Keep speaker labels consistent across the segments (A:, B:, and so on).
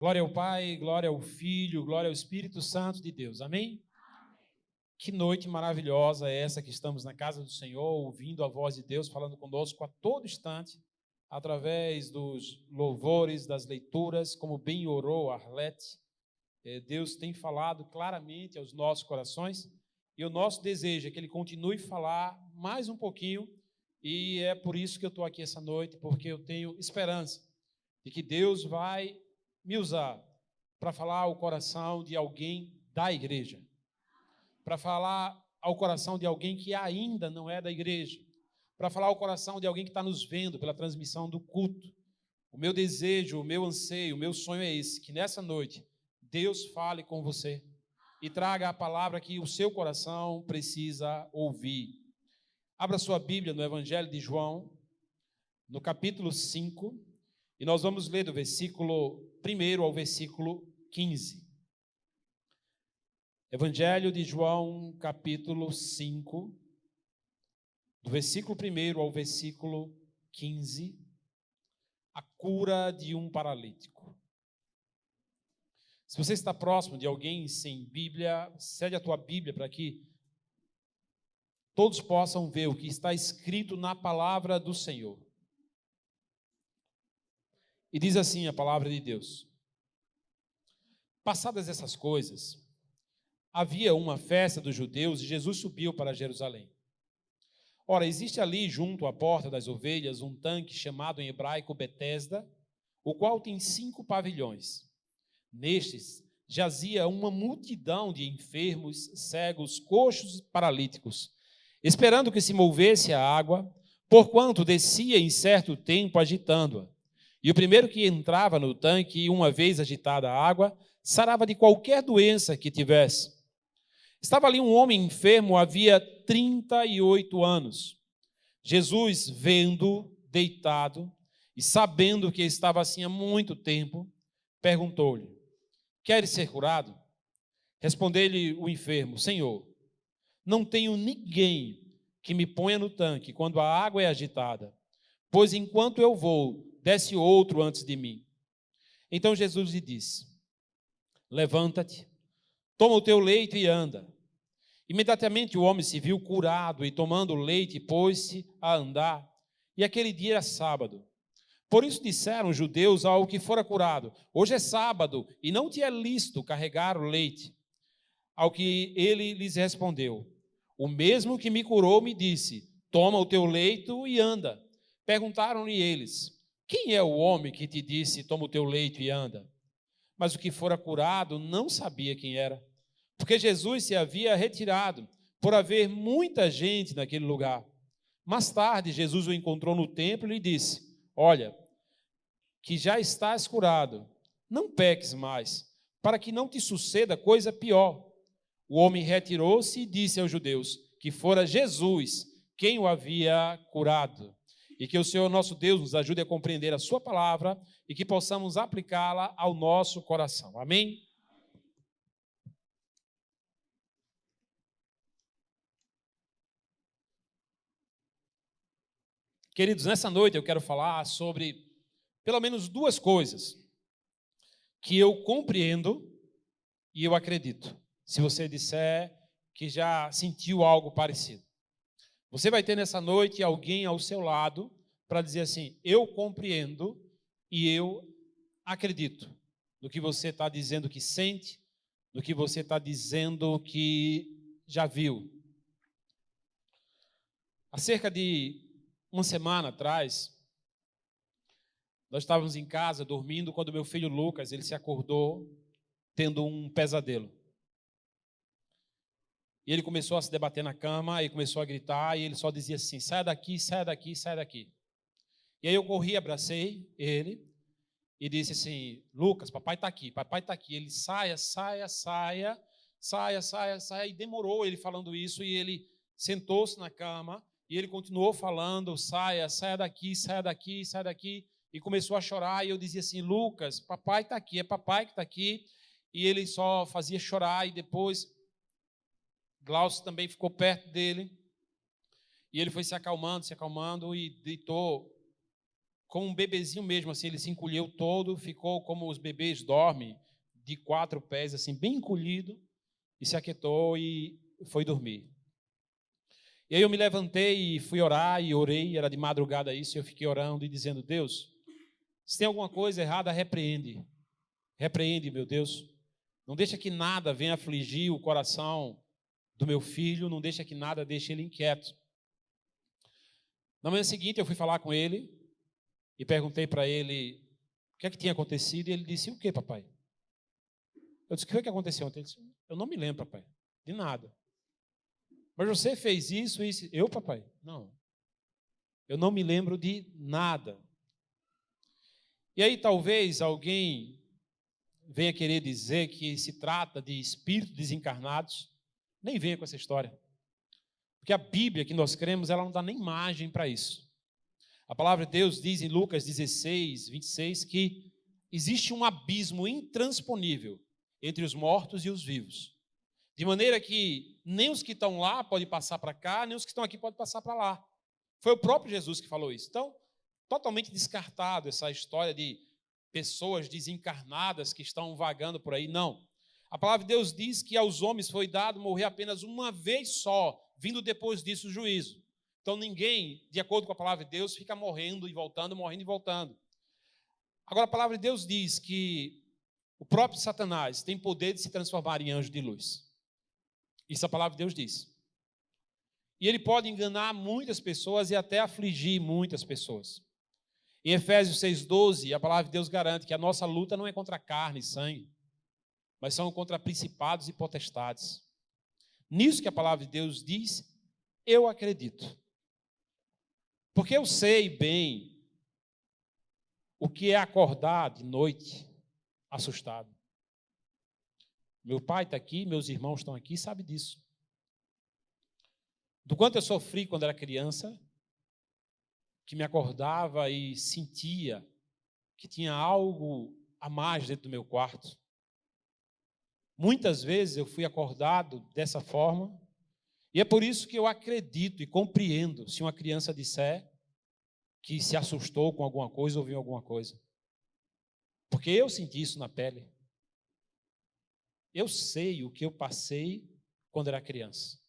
A: Glória ao Pai, glória ao Filho, glória ao Espírito Santo de Deus. Amém? Que noite maravilhosa é essa que estamos na casa do Senhor, ouvindo a voz de Deus falando conosco a todo instante, através dos louvores, das leituras, como bem orou Arlete. Deus tem falado claramente aos nossos corações e o nosso desejo é que Ele continue a falar mais um pouquinho, e é por isso que eu estou aqui essa noite, porque eu tenho esperança de que Deus vai me usar para falar ao coração de alguém da igreja, para falar ao coração de alguém que ainda não é da igreja, para falar ao coração de alguém que está nos vendo pela transmissão do culto. O meu desejo, o meu anseio, o meu sonho é esse, que nessa noite Deus fale com você e traga a palavra que o seu coração precisa ouvir. Abra sua Bíblia no Evangelho de João, no capítulo 5, e nós vamos ler do versículo 1 ao versículo 15. Evangelho de João, capítulo 5, do versículo 1 ao versículo 15, a cura de um paralítico. Se você está próximo de alguém sem Bíblia, cede a tua Bíblia para que todos possam ver o que está escrito na palavra do Senhor. E diz assim a palavra de Deus: passadas essas coisas, havia uma festa dos judeus e Jesus subiu para Jerusalém. Ora, existe ali junto à porta das ovelhas um tanque chamado em hebraico Betesda, o qual tem 5 pavilhões. Nestes jazia uma multidão de enfermos, cegos, coxos e paralíticos, esperando que se movesse a água, porquanto descia em certo tempo agitando-a. E o primeiro que entrava no tanque, uma vez agitada a água, sarava de qualquer doença que tivesse. Estava ali um homem enfermo, havia 38 anos. Jesus, vendo deitado e sabendo que estava assim há muito tempo, perguntou-lhe: queres ser curado? Respondeu-lhe o enfermo: Senhor, não tenho ninguém que me ponha no tanque quando a água é agitada, pois enquanto eu vou, desce outro antes de mim. Então Jesus lhe disse: levanta-te, toma o teu leito e anda. Imediatamente o homem se viu curado e, tomando o leite, pôs-se a andar. E aquele dia era sábado. Por isso disseram os judeus ao que fora curado: hoje é sábado e não te é lícito carregar o leite. Ao que ele lhes respondeu: o mesmo que me curou me disse: toma o teu leito e anda. Perguntaram-lhe eles: quem é o homem que te disse: toma o teu leito e anda? Mas o que fora curado não sabia quem era, porque Jesus se havia retirado, por haver muita gente naquele lugar. Mais tarde, Jesus o encontrou no templo e lhe disse: olha, que já estás curado, não peques mais, para que não te suceda coisa pior. O homem retirou-se e disse aos judeus que fora Jesus quem o havia curado. E que o Senhor nosso Deus nos ajude a compreender a sua palavra e que possamos aplicá-la ao nosso coração. Amém? Queridos, nessa noite eu quero falar sobre pelo menos 2 coisas que eu compreendo e eu acredito. Se você disser que já sentiu algo parecido, você vai ter nessa noite alguém ao seu lado para dizer assim: eu compreendo e eu acredito no que você está dizendo que sente, no que você está dizendo que já viu. Há cerca de uma semana atrás, nós estávamos em casa dormindo quando meu filho Lucas, ele se acordou tendo um pesadelo. E ele começou a se debater na cama, e começou a gritar, e ele só dizia assim: sai daqui, sai daqui, sai daqui. E aí eu corri, abracei ele e disse assim: Lucas, papai está aqui, papai está aqui. Ele: saia, saia, saia, saia, saia, saia. E demorou ele falando isso, e ele sentou-se na cama, e ele continuou falando: saia, saia daqui, saia daqui, saia daqui. E começou a chorar, e eu dizia assim: Lucas, papai está aqui, é papai que está aqui. E ele só fazia chorar, e depois Glaucio também ficou perto dele, e ele foi se acalmando, e deitou como um bebezinho mesmo, assim, ele se encolheu todo, ficou como os bebês dormem, de 4 pés, assim, bem encolhido, e se aquietou e foi dormir. E aí eu me levantei e fui orar, e orei, era de madrugada isso, e eu fiquei orando e dizendo: Deus, se tem alguma coisa errada, repreende. Repreende, meu Deus. Não deixa que nada venha afligir o coração do meu filho, não deixa que nada deixe ele inquieto. Na manhã seguinte eu fui falar com ele e perguntei para ele o que é que tinha acontecido, e ele disse: o que, papai? Eu disse: o que foi que aconteceu ontem? Ele disse: eu não me lembro, papai, de nada. Mas você fez isso, isso. Eu, papai? Não. Eu não me lembro de nada. E aí talvez alguém venha querer dizer que se trata de espíritos desencarnados. Nem venha com essa história. Porque a Bíblia que nós cremos, ela não dá nem margem para isso. A palavra de Deus diz em Lucas 16, 26, que existe um abismo intransponível entre os mortos e os vivos. De maneira que nem os que estão lá podem passar para cá, nem os que estão aqui podem passar para lá. Foi o próprio Jesus que falou isso. Então, totalmente descartado essa história de pessoas desencarnadas que estão vagando por aí. Não. A palavra de Deus diz que aos homens foi dado morrer apenas uma vez só, vindo depois disso o juízo. Então ninguém, de acordo com a palavra de Deus, fica morrendo e voltando, morrendo e voltando. Agora a palavra de Deus diz que o próprio Satanás tem poder de se transformar em anjo de luz. Isso a palavra de Deus diz. E ele pode enganar muitas pessoas e até afligir muitas pessoas. Em Efésios 6,12, a palavra de Deus garante que a nossa luta não é contra carne e sangue, mas são contra principados e potestades. Nisso que a palavra de Deus diz, eu acredito. Porque eu sei bem o que é acordar de noite assustado. Meu pai está aqui, meus irmãos estão aqui, sabe disso. Do quanto eu sofri quando era criança, que me acordava e sentia que tinha algo a mais dentro do meu quarto. Muitas vezes eu fui acordado dessa forma, e é por isso que eu acredito e compreendo se uma criança disser que se assustou com alguma coisa, ouviu alguma coisa. Porque eu senti isso na pele. Eu sei o que eu passei quando era criança.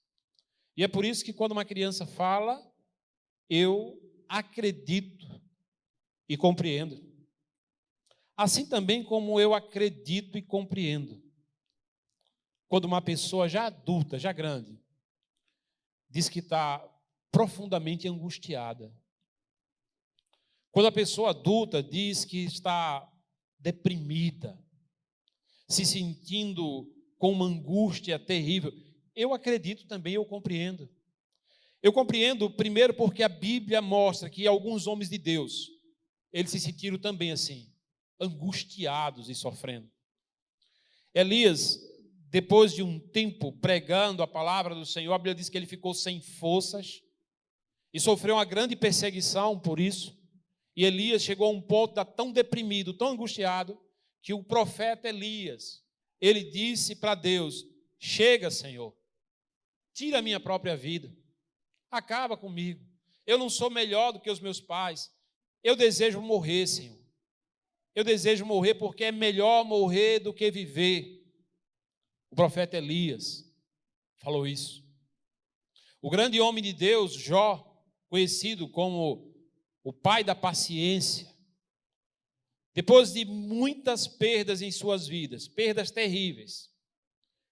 A: E é por isso que quando uma criança fala, eu acredito e compreendo. Assim também como eu acredito e compreendo quando uma pessoa já adulta, já grande, diz que está profundamente angustiada. Quando a pessoa adulta diz que está deprimida, se sentindo com uma angústia terrível, eu acredito também, eu compreendo. Eu compreendo primeiro porque a Bíblia mostra que alguns homens de Deus, eles se sentiram também assim, angustiados e sofrendo. Elias, depois de um tempo pregando a palavra do Senhor, a Bíblia diz que ele ficou sem forças e sofreu uma grande perseguição por isso. E Elias chegou a um ponto tão deprimido, tão angustiado, que o profeta Elias, ele disse para Deus: chega, Senhor, tira a minha própria vida, acaba comigo, eu não sou melhor do que os meus pais, eu desejo morrer, Senhor, eu desejo morrer porque é melhor morrer do que viver. O profeta Elias falou isso. O grande homem de Deus, Jó, conhecido como o pai da paciência, depois de muitas perdas em suas vidas, perdas terríveis,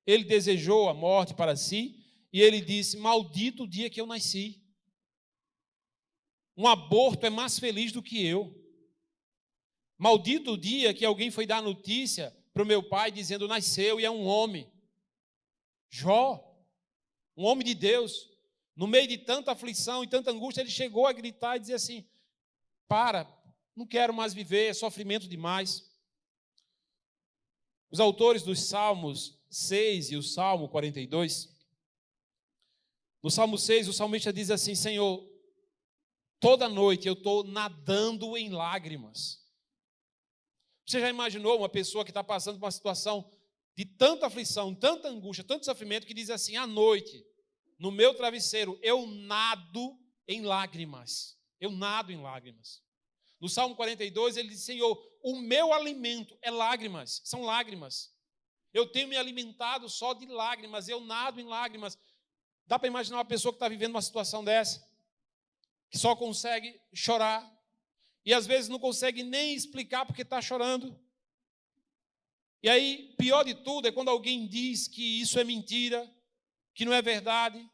A: ele desejou a morte para si e ele disse: maldito o dia que eu nasci. Um aborto é mais feliz do que eu. Maldito o dia que alguém foi dar notícia para o meu pai dizendo: nasceu e é um homem. Jó, um homem de Deus, no meio de tanta aflição e tanta angústia, ele chegou a gritar e dizer assim: não quero mais viver, é sofrimento demais. Os autores dos Salmos 6 e o Salmo 42, no Salmo 6, o salmista diz assim: Senhor, toda noite eu estou nadando em lágrimas. Você já imaginou uma pessoa que está passando por uma situação de tanta aflição, tanta angústia, tanto sofrimento, que diz assim: à noite, no meu travesseiro, eu nado em lágrimas. Eu nado em lágrimas. No Salmo 42, ele diz: Senhor, o meu alimento é lágrimas, são lágrimas. Eu tenho me alimentado só de lágrimas, eu nado em lágrimas. Dá para imaginar uma pessoa que está vivendo uma situação dessa? Que só consegue chorar. E às vezes não consegue nem explicar porque está chorando. E aí, pior de tudo, é quando alguém diz que isso é mentira, que não é verdade,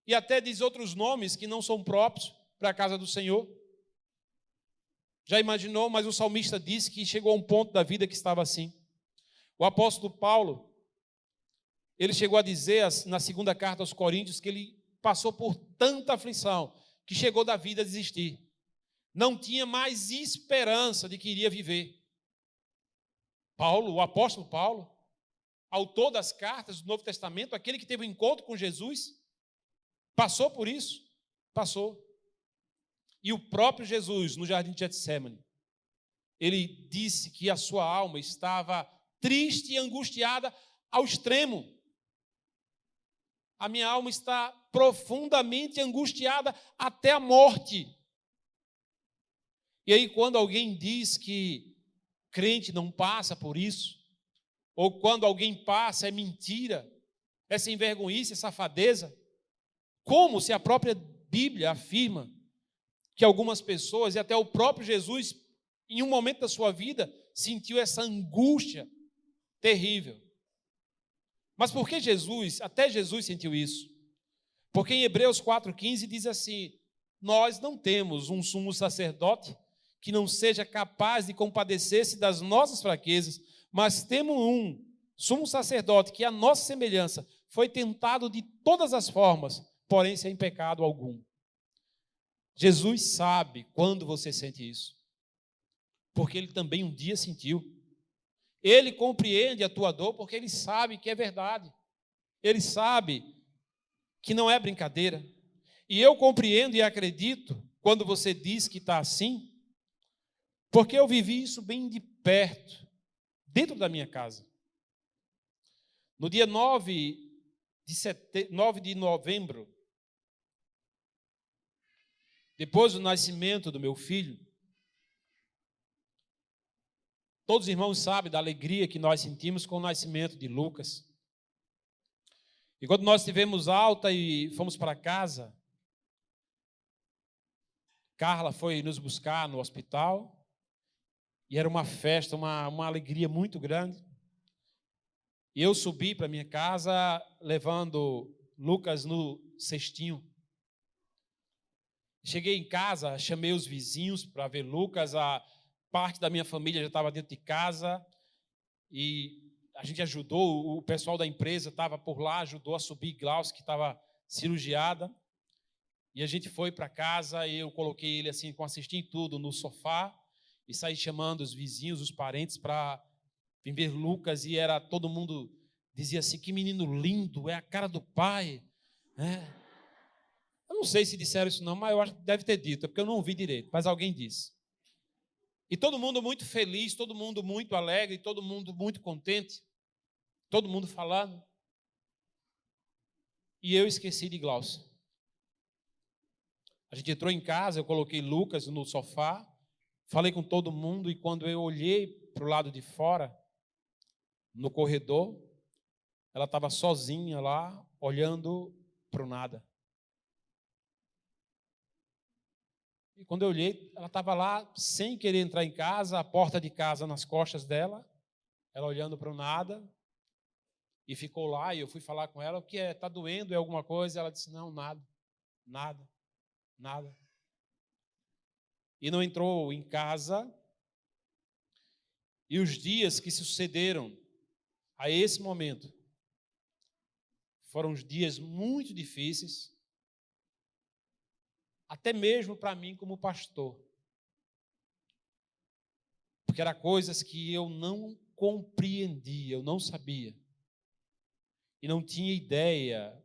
A: e até diz outros nomes que não são próprios para a casa do Senhor. Já imaginou? Mas o salmista disse que chegou a um ponto da vida que estava assim. O apóstolo Paulo, ele chegou a dizer na segunda carta aos Coríntios que ele passou por tanta aflição que chegou da vida a desistir. Não tinha mais esperança de que iria viver. Paulo, o apóstolo Paulo, autor das cartas do Novo Testamento, aquele que teve um encontro com Jesus, passou por isso? Passou. E o próprio Jesus, no jardim de Getsêmani, ele disse que a sua alma estava triste e angustiada ao extremo. A minha alma está profundamente angustiada até a morte. E aí, quando alguém diz que crente não passa por isso, ou quando alguém passa é mentira, é sem vergonhice, é safadeza, como se a própria Bíblia afirma que algumas pessoas, e até o próprio Jesus, em um momento da sua vida, sentiu essa angústia terrível. Mas por que Jesus, até Jesus sentiu isso? Porque em Hebreus 4,15 diz assim: nós não temos um sumo sacerdote que não seja capaz de compadecer-se das nossas fraquezas, mas temos um sumo sacerdote que, à nossa semelhança, foi tentado de todas as formas, porém sem pecado algum. Jesus sabe quando você sente isso, porque ele também um dia sentiu. Ele compreende a tua dor porque ele sabe que é verdade. Ele sabe que não é brincadeira. E eu compreendo e acredito quando você diz que está assim, porque eu vivi isso bem de perto, dentro da minha casa. No dia 9 de novembro, depois do nascimento do meu filho, todos os irmãos sabem da alegria que nós sentimos com o nascimento de Lucas. E quando nós tivemos alta e fomos para casa, Carla foi nos buscar no hospital, e era uma festa, uma alegria muito grande. E eu subi para minha casa levando Lucas no cestinho. Cheguei em casa, chamei os vizinhos para ver Lucas, a parte da minha família já estava dentro de casa, e a gente ajudou, o pessoal da empresa estava por lá, ajudou a subir Glaucio, que estava cirurgiada, e a gente foi para casa, e eu coloquei ele assim, com a cestinha e tudo, no sofá, e saí chamando os vizinhos, os parentes, para vir ver Lucas, e era todo mundo, dizia assim: que menino lindo, é a cara do pai, Eu não sei se disseram isso não, mas eu acho que deve ter dito, porque eu não ouvi direito, mas alguém disse. E todo mundo muito feliz, todo mundo muito alegre, todo mundo muito contente, todo mundo falando. E eu esqueci de Glaucio. A gente entrou em casa, eu coloquei Lucas no sofá, falei com todo mundo, e quando eu olhei para o lado de fora, no corredor, ela estava sozinha lá, olhando para o nada. E quando eu olhei, ela estava lá, sem querer entrar em casa, a porta de casa nas costas dela, ela olhando para o nada, e ficou lá, e eu fui falar com ela: o que é? Está doendo? É alguma coisa? Ela disse: não, nada, nada, nada. E não entrou em casa. E os dias que se sucederam a esse momento foram os dias muito difíceis, até mesmo para mim como pastor, porque eram coisas que eu não compreendia, eu não sabia, e não tinha ideia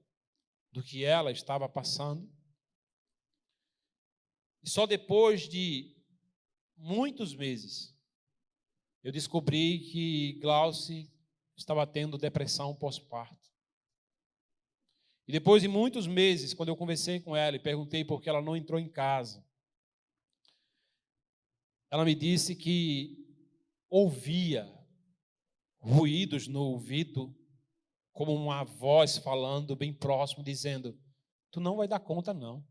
A: do que ela estava passando. E só depois de muitos meses, eu descobri que Glaucio estava tendo depressão pós-parto. E depois de muitos meses, quando eu conversei com ela e perguntei por que ela não entrou em casa, ela me disse que ouvia ruídos no ouvido, como uma voz falando bem próximo, dizendo: tu não vai dar conta, não.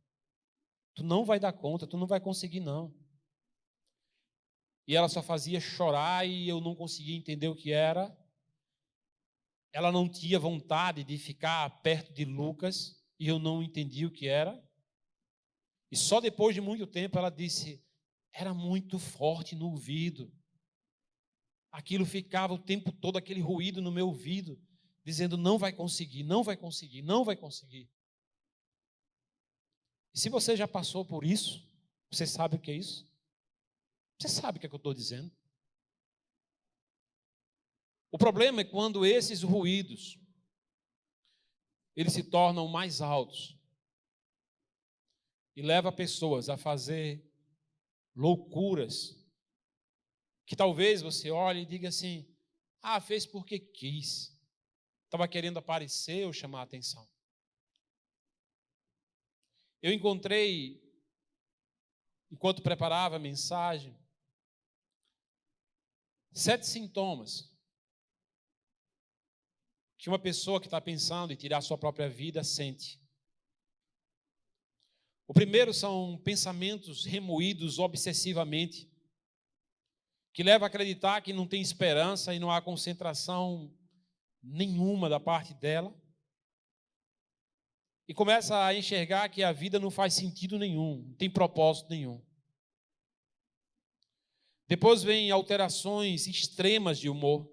A: Tu não vai dar conta, tu não vai conseguir, não. E ela só fazia chorar e eu não conseguia entender o que era. Ela não tinha vontade de ficar perto de Lucas e eu não entendi o que era. E só depois de muito tempo ela disse: era muito forte no ouvido. Aquilo ficava o tempo todo, aquele ruído no meu ouvido, dizendo: não vai conseguir, não vai conseguir, não vai conseguir. E se você já passou por isso, você sabe o que é isso? Você sabe o que é que eu estou dizendo? O problema é quando esses ruídos, eles se tornam mais altos e levam pessoas a fazer loucuras, que talvez você olhe e diga assim: ah, fez porque quis, estava querendo aparecer ou chamar a atenção. Eu encontrei, enquanto preparava a mensagem, 7 sintomas que uma pessoa que está pensando em tirar a sua própria vida sente. O primeiro são pensamentos remoídos obsessivamente, que leva a acreditar que não tem esperança e não há concentração nenhuma da parte dela. E começa a enxergar que a vida não faz sentido nenhum, não tem propósito nenhum. Depois vem alterações extremas de humor.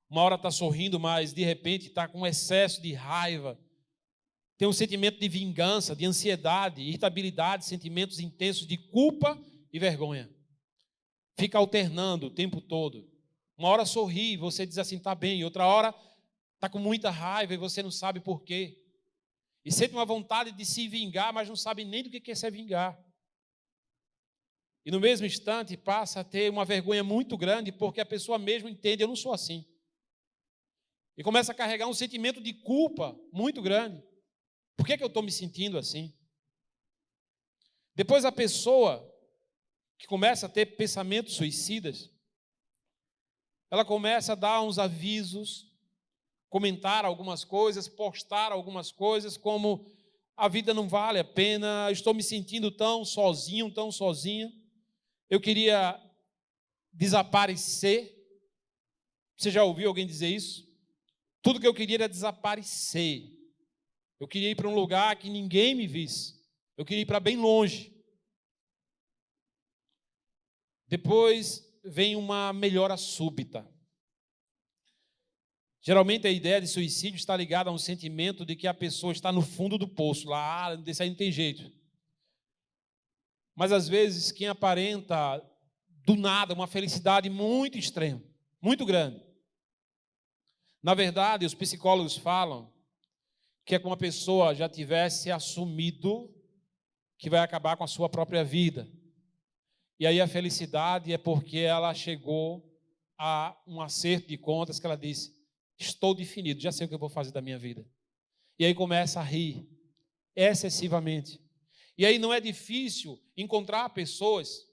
A: Uma hora está sorrindo, mas de repente está com excesso de raiva. Tem um sentimento de vingança, de ansiedade, irritabilidade, sentimentos intensos de culpa e vergonha. Fica alternando o tempo todo. Uma hora sorri e você diz assim: está bem. Outra hora está com muita raiva e você não sabe por quê. E sente uma vontade de se vingar, mas não sabe nem do que é se vingar. E no mesmo instante passa a ter uma vergonha muito grande, porque a pessoa mesmo entende: eu não sou assim. E começa a carregar um sentimento de culpa muito grande. Por que eu estou me sentindo assim? Depois a pessoa que começa a ter pensamentos suicidas, ela começa a dar uns avisos, comentar algumas coisas, postar algumas coisas, como: a vida não vale a pena, estou me sentindo tão sozinho, tão sozinha, eu queria desaparecer. Você já ouviu alguém dizer isso? Tudo que eu queria era desaparecer. Eu queria ir para um lugar que ninguém me visse. Eu queria ir para bem longe. Depois vem uma melhora súbita. Geralmente a ideia de suicídio está ligada a um sentimento de que a pessoa está no fundo do poço, lá, desse aí não tem jeito. Mas às vezes quem aparenta do nada uma felicidade muito extrema, muito grande. Na verdade, os psicólogos falam que é como a pessoa já tivesse assumido que vai acabar com a sua própria vida. E aí a felicidade é porque ela chegou a um acerto de contas que ela disse: estou definido, já sei o que eu vou fazer da minha vida. E aí começa a rir excessivamente. E aí não é difícil encontrar pessoas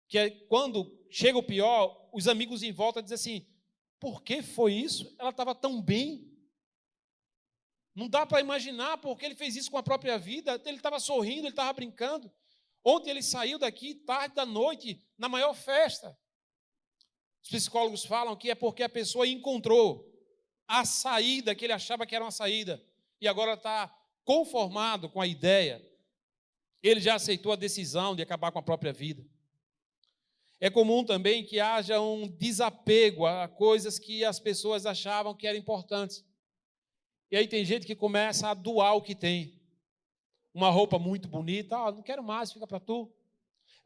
A: que quando chega o pior, os amigos em volta dizem assim: por que foi isso? Ela estava tão bem. Não dá para imaginar porque ele fez isso com a própria vida. Ele estava sorrindo, ele estava brincando. Ontem ele saiu daqui tarde da noite, na maior festa. Os psicólogos falam que é porque a pessoa encontrou a saída que ele achava que era uma saída. E agora está conformado com a ideia. Ele já aceitou a decisão de acabar com a própria vida. É comum também que haja um desapego a coisas que as pessoas achavam que eram importantes. E aí tem gente que começa a doar o que tem. Uma roupa muito bonita: não quero mais, fica para tu.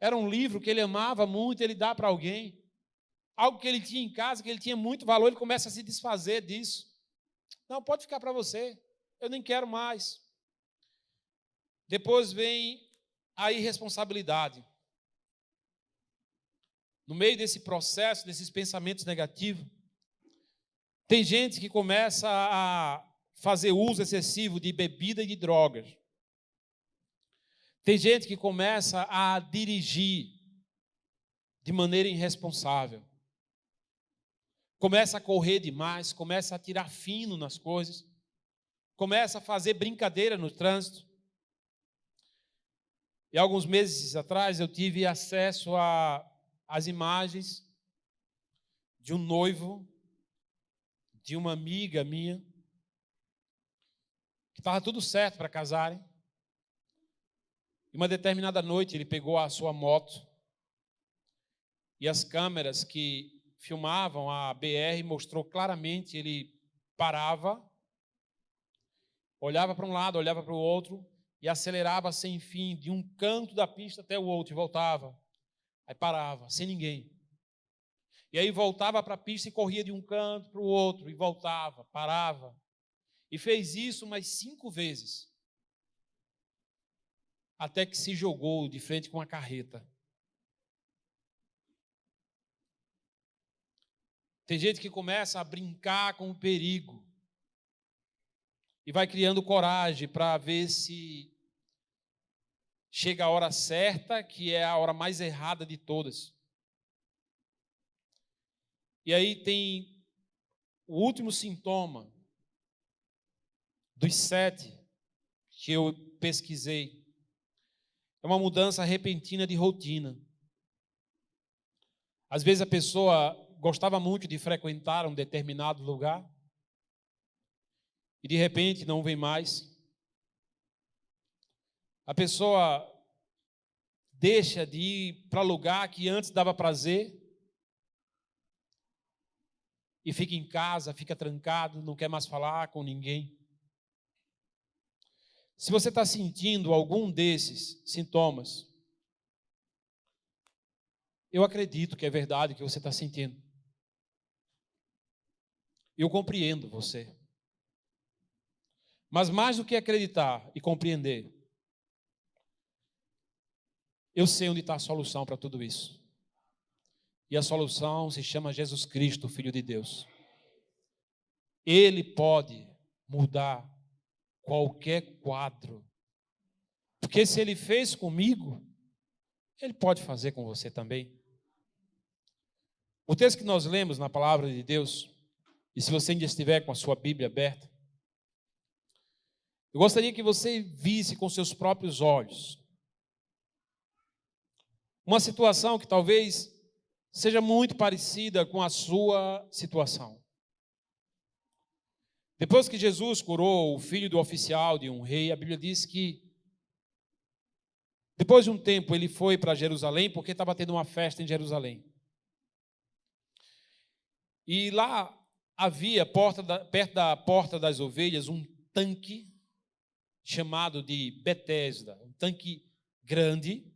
A: Era um livro que ele amava muito, ele dá para alguém. Algo que ele tinha em casa, que ele tinha muito valor, ele começa a se desfazer disso. Não, pode ficar para você, eu nem quero mais. Depois vem a irresponsabilidade. No meio desse processo, desses pensamentos negativos, tem gente que começa a fazer uso excessivo de bebida e de drogas. Tem gente que começa a dirigir de maneira irresponsável. Começa a correr demais, começa a tirar fino nas coisas, começa a fazer brincadeira no trânsito. E alguns meses atrás eu tive acesso às imagens de um noivo, de uma amiga minha, que estava tudo certo para casarem. E uma determinada noite ele pegou a sua moto e as câmeras que filmavam a BR mostrou claramente, ele parava, olhava para um lado, olhava para o outro e acelerava sem fim, de um canto da pista até o outro, e voltava. Aí parava, sem ninguém. E aí voltava para a pista e corria de um canto para o outro, e voltava, parava. E fez isso umas 5 vezes. Até que se jogou de frente com uma carreta. Tem gente que começa a brincar com o perigo. E vai criando coragem para ver se chega a hora certa, que é a hora mais errada de todas. E aí tem o último sintoma dos 7 que eu pesquisei. É uma mudança repentina de rotina. Às vezes a pessoa gostava muito de frequentar um determinado lugar e de repente não vem mais. A pessoa deixa de ir para lugar que antes dava prazer e fica em casa, fica trancado, não quer mais falar com ninguém. Se você está sentindo algum desses sintomas, eu acredito que é verdade que você está sentindo. Eu compreendo você. Mas mais do que acreditar e compreender, eu sei onde está a solução para tudo isso. E a solução se chama Jesus Cristo, Filho de Deus. Ele pode mudar qualquer quadro. Porque se Ele fez comigo, Ele pode fazer com você também. O texto que nós lemos na palavra de Deus, e se você ainda estiver com a sua Bíblia aberta, eu gostaria que você visse com seus próprios olhos uma situação que talvez seja muito parecida com a sua situação. Depois que Jesus curou o filho do oficial de um rei, a Bíblia diz que depois de um tempo ele foi para Jerusalém, porque estava tendo uma festa em Jerusalém. E lá havia, perto da porta das ovelhas, um tanque chamado de Betesda, um tanque grande.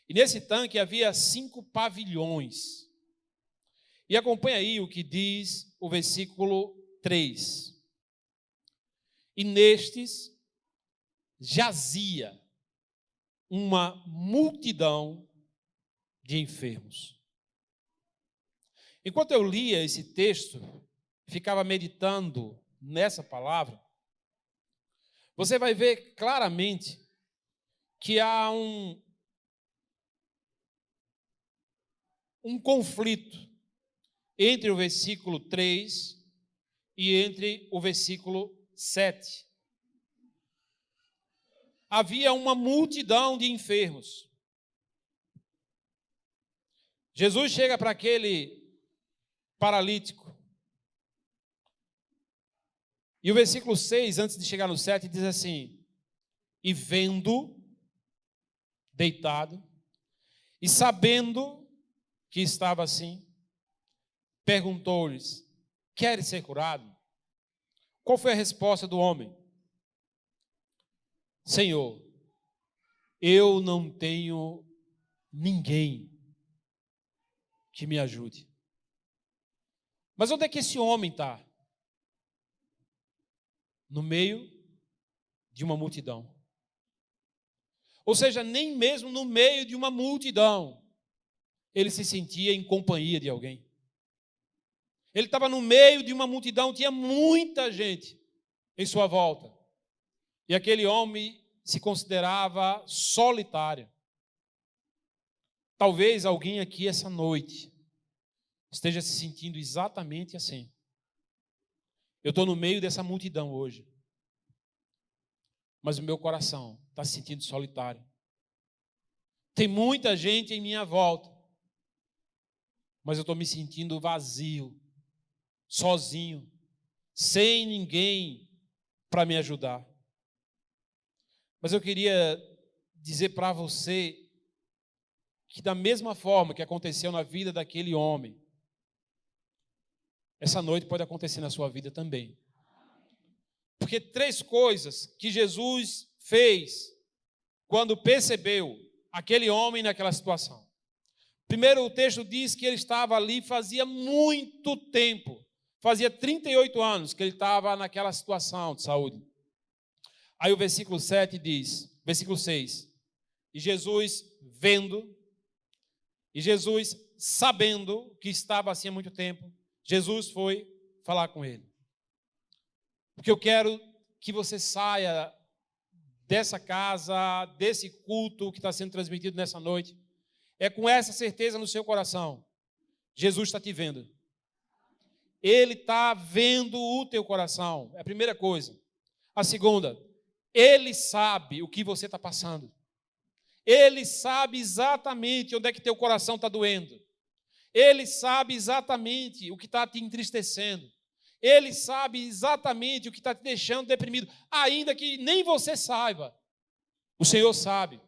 A: E nesse tanque havia 5 pavilhões. E acompanha aí o que diz o versículo 3. E nestes jazia uma multidão de enfermos. Enquanto eu lia esse texto, ficava meditando nessa palavra, você vai ver claramente que há um conflito entre o versículo 3 e entre o versículo 7. Havia uma multidão de enfermos. Jesus chega para aquele paralítico. E o versículo 6, antes de chegar no 7, diz assim: e vendo, deitado, e sabendo que estava assim, perguntou-lhes: queres ser curado? Qual foi a resposta do homem? Senhor, eu não tenho ninguém que me ajude. Mas onde é que esse homem está? No meio de uma multidão. Ou seja, nem mesmo no meio de uma multidão ele se sentia em companhia de alguém. Ele estava no meio de uma multidão, tinha muita gente em sua volta. E aquele homem se considerava solitário. Talvez alguém aqui essa noite esteja se sentindo exatamente assim. Eu estou no meio dessa multidão hoje, mas o meu coração está se sentindo solitário. Tem muita gente em minha volta, mas eu estou me sentindo vazio, sozinho, sem ninguém para me ajudar. Mas eu queria dizer para você que da mesma forma que aconteceu na vida daquele homem, essa noite pode acontecer na sua vida também. Porque 3 coisas que Jesus fez quando percebeu aquele homem naquela situação. Primeiro, o texto diz que ele estava ali fazia muito tempo. Fazia 38 anos que ele estava naquela situação de saúde. Aí o versículo 7 diz, versículo 6, e Jesus vendo, e Jesus sabendo que estava assim há muito tempo, Jesus foi falar com ele. Porque eu quero que você saia dessa casa, desse culto que está sendo transmitido nessa noite, é com essa certeza no seu coração. Jesus está te vendo. Ele está vendo o teu coração. É a primeira coisa. A segunda, Ele sabe o que você está passando. Ele sabe exatamente onde é que teu coração está doendo. Ele sabe exatamente o que está te entristecendo. Ele sabe exatamente o que está te deixando deprimido. Ainda que nem você saiba, o Senhor sabe.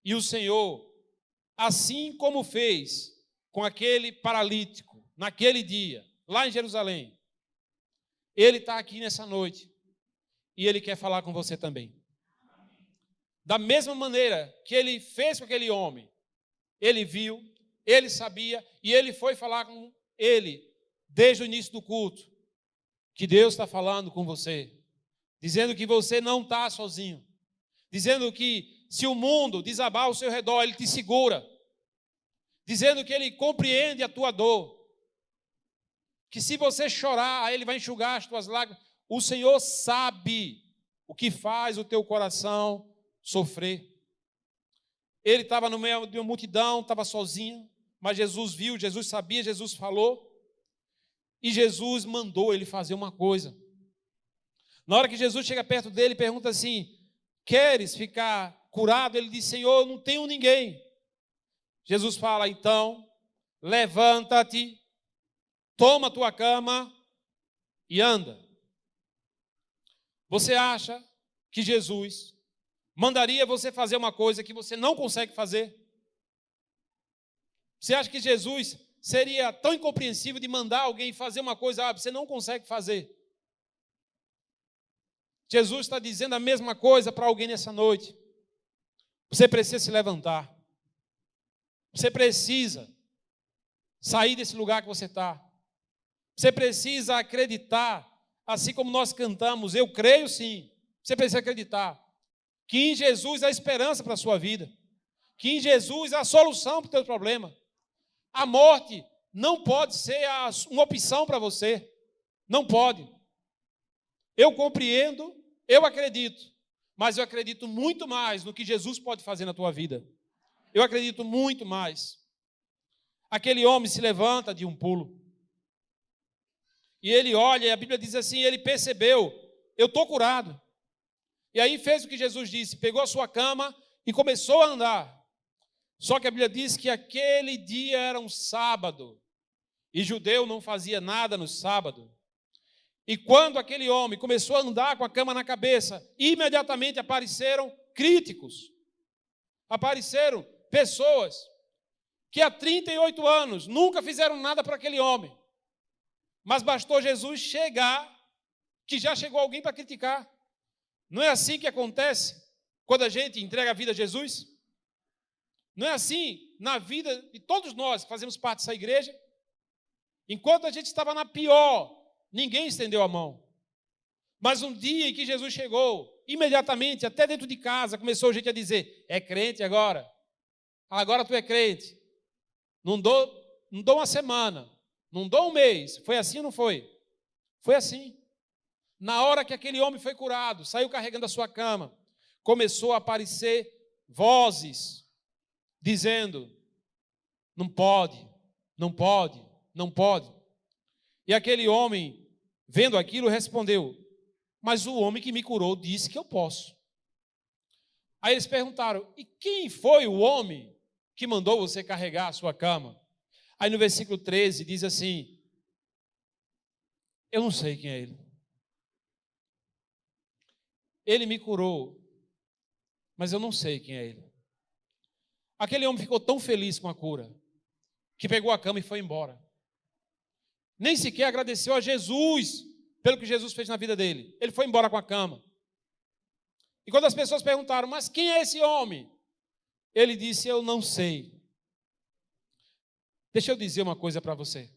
A: E o Senhor, assim como fez com aquele paralítico, naquele dia, lá em Jerusalém, Ele está aqui nessa noite e Ele quer falar com você também. Da mesma maneira que Ele fez com aquele homem, Ele viu, Ele sabia e Ele foi falar com ele desde o início do culto, que Deus está falando com você, dizendo que você não está sozinho, dizendo que se o mundo desabar ao seu redor, Ele te segura, dizendo que Ele compreende a tua dor, que se você chorar, Ele vai enxugar as tuas lágrimas. O Senhor sabe o que faz o teu coração sofrer. Ele estava no meio de uma multidão, estava sozinho, mas Jesus viu, Jesus sabia, Jesus falou, e Jesus mandou ele fazer uma coisa. Na hora que Jesus chega perto dele e pergunta assim, queres ficar curado? Ele diz, Senhor, eu não tenho ninguém. Jesus fala, então, levanta-te, toma a tua cama e anda. Você acha que Jesus mandaria você fazer uma coisa que você não consegue fazer? Você acha que Jesus seria tão incompreensível de mandar alguém fazer uma coisa que você não consegue fazer? Jesus está dizendo a mesma coisa para alguém nessa noite. Você precisa se levantar. Você precisa sair desse lugar que você está. Você precisa acreditar, assim como nós cantamos, eu creio sim. Você precisa acreditar que em Jesus há esperança para a sua vida, que em Jesus há a solução para o teu problema. A morte não pode ser uma opção para você. Não pode. Eu compreendo, eu acredito, mas eu acredito muito mais no que Jesus pode fazer na tua vida. Eu acredito muito mais. Aquele homem se levanta de um pulo. E ele olha, e a Bíblia diz assim, ele percebeu, eu estou curado. E aí fez o que Jesus disse, pegou a sua cama e começou a andar. Só que a Bíblia diz que aquele dia era um sábado, e judeu não fazia nada no sábado. E quando aquele homem começou a andar com a cama na cabeça, imediatamente apareceram críticos, apareceram pessoas que há 38 anos nunca fizeram nada para aquele homem. Mas bastou Jesus chegar, que já chegou alguém para criticar. Não é assim que acontece quando a gente entrega a vida a Jesus? Não é assim na vida de todos nós que fazemos parte dessa igreja? Enquanto a gente estava na pior, ninguém estendeu a mão. Mas um dia em que Jesus chegou, imediatamente, até dentro de casa, começou a gente a dizer, é crente agora? Agora tu é crente. Não dou uma semana, não dou um mês. Foi assim ou não foi? Foi assim. Na hora que aquele homem foi curado, saiu carregando a sua cama, começou a aparecer vozes dizendo: não pode, não pode, não pode. E aquele homem, vendo aquilo, respondeu: mas o homem que me curou disse que eu posso. Aí eles perguntaram: e quem foi o homem que mandou você carregar a sua cama? Aí no versículo 13 diz assim: eu não sei quem é ele. Ele me curou, mas eu não sei quem é ele. Aquele homem ficou tão feliz com a cura, que pegou a cama e foi embora. Nem sequer agradeceu a Jesus pelo que Jesus fez na vida dele. Ele foi embora com a cama. E quando as pessoas perguntaram: mas quem é esse homem? Ele disse: eu não sei. Deixa eu dizer uma coisa para você.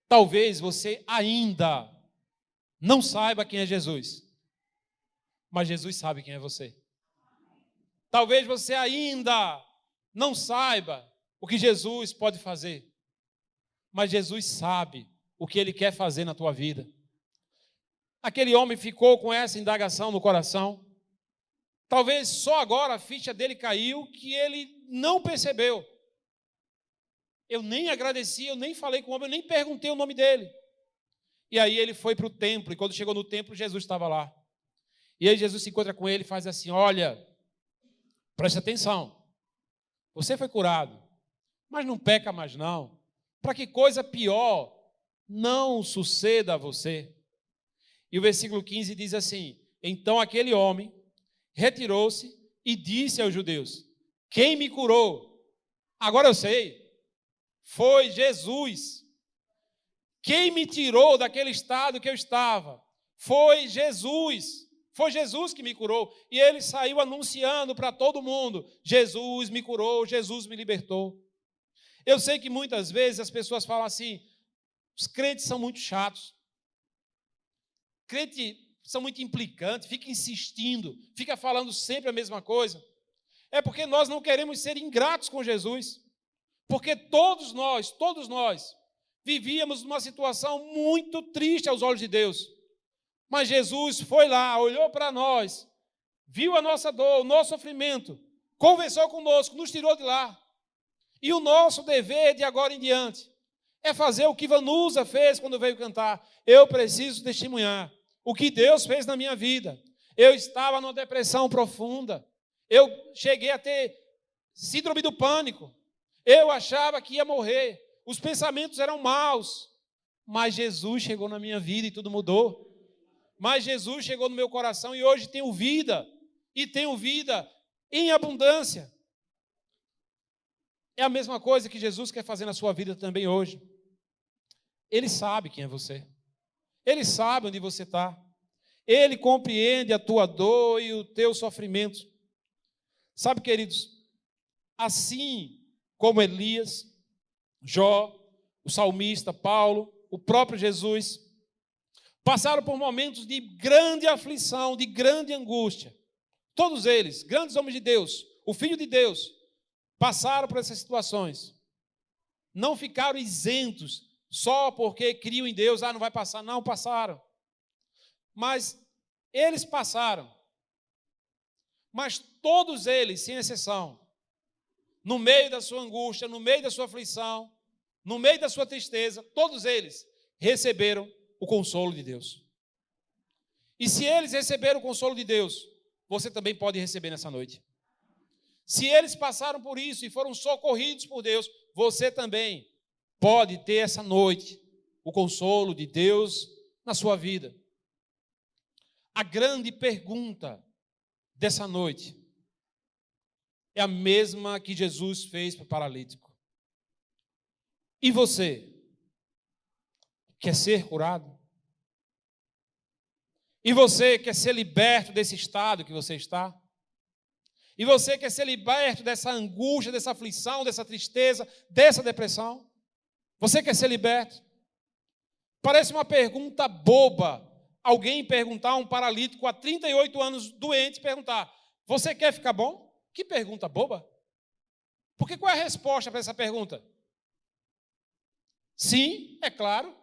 A: Talvez você ainda não saiba quem é Jesus, mas Jesus sabe quem é você. Talvez você ainda não saiba o que Jesus pode fazer, mas Jesus sabe o que Ele quer fazer na tua vida. Aquele homem ficou com essa indagação no coração. Talvez só agora a ficha dele caiu, que ele não percebeu. Eu nem agradeci, eu nem falei com o homem, eu nem perguntei o nome dele. E aí ele foi para o templo, e quando chegou no templo, Jesus estava lá. E aí Jesus se encontra com ele e faz assim: olha, preste atenção, você foi curado, mas não peca mais não, para que coisa pior não suceda a você. E o versículo 15 diz assim: então aquele homem retirou-se e disse aos judeus: quem me curou? Agora eu sei, foi Jesus. Quem me tirou daquele estado que eu estava? Foi Jesus. Foi Jesus que me curou. E ele saiu anunciando para todo mundo: Jesus me curou, Jesus me libertou. Eu sei que muitas vezes as pessoas falam assim: os crentes são muito chatos. Crentes são muito implicantes, fica insistindo, fica falando sempre a mesma coisa. É porque nós não queremos ser ingratos com Jesus. Porque todos nós vivíamos numa situação muito triste aos olhos de Deus. Mas Jesus foi lá, olhou para nós, viu a nossa dor, o nosso sofrimento, conversou conosco, nos tirou de lá. E o nosso dever de agora em diante é fazer o que Vanusa fez quando veio cantar: eu preciso testemunhar o que Deus fez na minha vida. Eu estava numa depressão profunda, eu cheguei a ter síndrome do pânico, eu achava que ia morrer, os pensamentos eram maus, mas Jesus chegou na minha vida e tudo mudou. Mas Jesus chegou no meu coração e hoje tenho vida, e tenho vida em abundância. É a mesma coisa que Jesus quer fazer na sua vida também hoje. Ele sabe quem é você, Ele sabe onde você está, Ele compreende a tua dor e o teu sofrimento. Sabe, queridos, assim como Elias, Jó, o salmista Paulo, o próprio Jesus, passaram por momentos de grande aflição, de grande angústia. Todos eles, grandes homens de Deus, o Filho de Deus, passaram por essas situações. Não ficaram isentos só porque criam em Deus: não vai passar. Não, passaram. Mas eles passaram. Mas todos eles, sem exceção, no meio da sua angústia, no meio da sua aflição, no meio da sua tristeza, todos eles receberam o consolo de Deus. E se eles receberam o consolo de Deus, você também pode receber nessa noite. Se eles passaram por isso e foram socorridos por Deus, você também pode ter essa noite o consolo de Deus na sua vida. A grande pergunta dessa noite é a mesma que Jesus fez para o paralítico. E você quer ser curado? E você quer ser liberto desse estado que você está? E você quer ser liberto dessa angústia, dessa aflição, dessa tristeza, dessa depressão? Você quer ser liberto? Parece uma pergunta boba alguém perguntar a um paralítico há 38 anos doente, perguntar: você quer ficar bom? Que pergunta boba. Porque qual é a resposta para essa pergunta? Sim, é claro.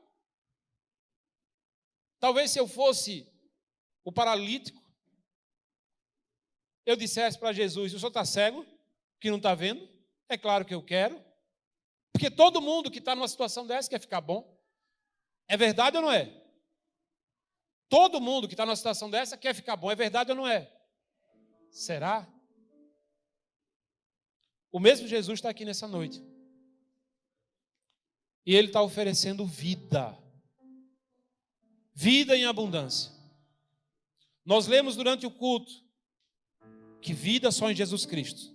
A: Talvez se eu fosse o paralítico, eu dissesse para Jesus: o senhor está cego? que não está vendo? É claro que eu quero. Porque todo mundo que está numa situação dessa quer ficar bom. É verdade ou não é? Todo mundo que está numa situação dessa quer ficar bom. É verdade ou não é? Será? O mesmo Jesus está aqui nessa noite. E Ele está oferecendo vida. Vida em abundância. Nós lemos durante o culto que vida só em Jesus Cristo.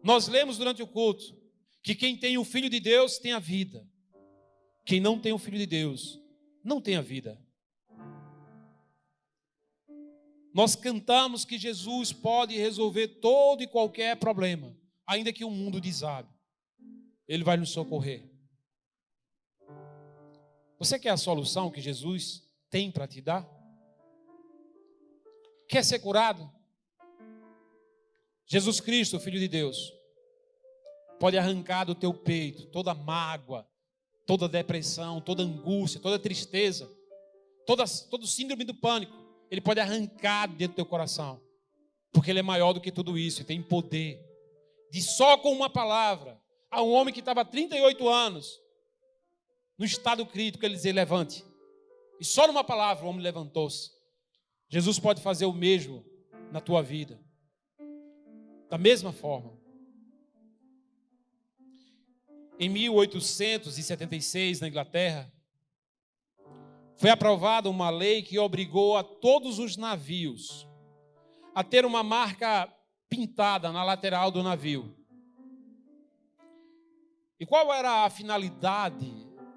A: Nós lemos durante o culto que quem tem o Filho de Deus tem a vida. Quem não tem o Filho de Deus não tem a vida. Nós cantamos que Jesus pode resolver todo e qualquer problema, ainda que o mundo desabe. Ele vai nos socorrer. Você quer a solução que Jesus tem para te dar? Quer ser curado? Jesus Cristo, o Filho de Deus, pode arrancar do teu peito toda mágoa, toda depressão, toda angústia, toda tristeza, todo síndrome do pânico. Ele pode arrancar dentro do teu coração, porque Ele é maior do que tudo isso e tem poder de só com uma palavra, a um homem que estava há 38 anos, no estado crítico, ele dizer, levante. E só numa palavra o homem levantou-se. Jesus pode fazer o mesmo na tua vida. Da mesma forma. Em 1876, na Inglaterra, foi aprovada uma lei que obrigou a todos os navios a ter uma marca pintada na lateral do navio. E qual era a finalidade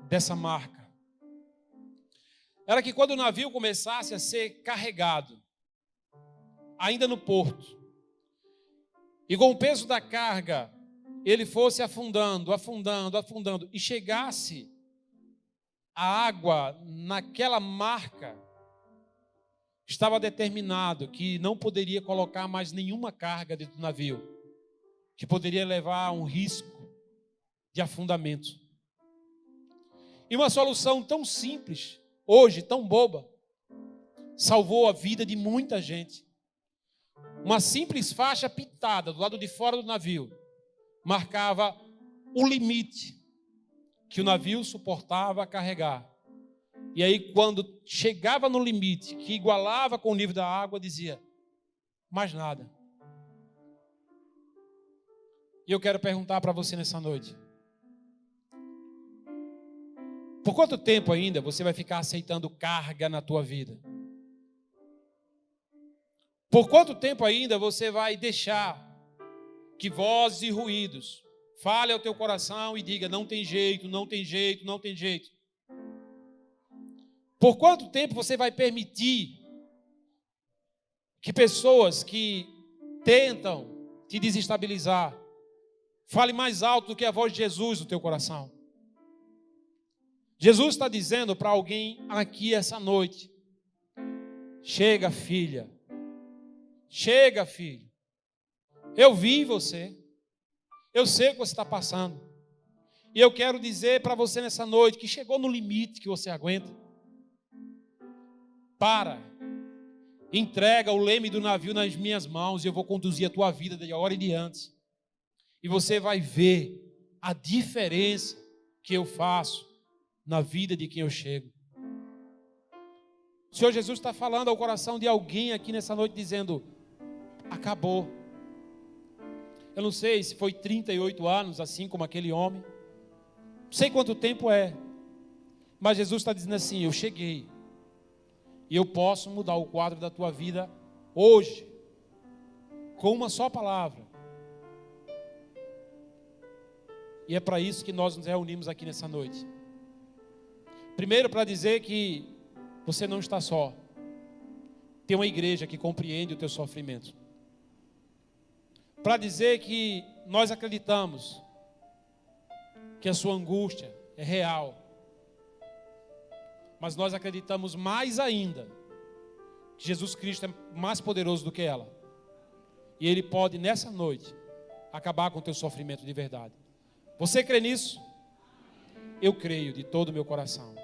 A: dessa marca? Era que quando o navio começasse a ser carregado, ainda no porto, e com o peso da carga, ele fosse afundando, afundando, afundando, e chegasse a água naquela marca, estava determinado que não poderia colocar mais nenhuma carga dentro do navio, que poderia levar a um risco de afundamento. E uma solução tão simples, hoje tão boba, salvou a vida de muita gente. Uma simples faixa pintada do lado de fora do navio marcava o limite que o navio suportava carregar. E aí, quando chegava no limite, que igualava com o nível da água, dizia, mais nada. E eu quero perguntar para você nessa noite, por quanto tempo ainda você vai ficar aceitando carga na tua vida? Por quanto tempo ainda você vai deixar que vozes e ruídos fale ao teu coração e diga, não tem jeito, não tem jeito, não tem jeito? Por quanto tempo você vai permitir que pessoas que tentam te desestabilizar fale mais alto do que a voz de Jesus no teu coração? Jesus está dizendo para alguém aqui essa noite, chega, filha, chega, filho, eu vi você, eu sei o que você está passando, e eu quero dizer para você nessa noite que chegou no limite que você aguenta. Para, entrega o leme do navio nas minhas mãos e eu vou conduzir a tua vida de agora em diante. E você vai ver a diferença que eu faço na vida de quem eu chego. O Senhor Jesus está falando ao coração de alguém aqui nessa noite dizendo, acabou. Eu não sei se foi 38 anos, assim como aquele homem. Não sei quanto tempo é. Mas Jesus está dizendo assim, eu cheguei. E eu posso mudar o quadro da tua vida hoje, com uma só palavra. E é para isso que nós nos reunimos aqui nessa noite. Primeiro, para dizer que você não está só. Tem uma igreja que compreende o teu sofrimento. Para dizer que nós acreditamos que a sua angústia é real. Mas nós acreditamos mais ainda que Jesus Cristo é mais poderoso do que ela. E Ele pode, nessa noite, acabar com o teu sofrimento de verdade. Você crê nisso? Eu creio de todo o meu coração.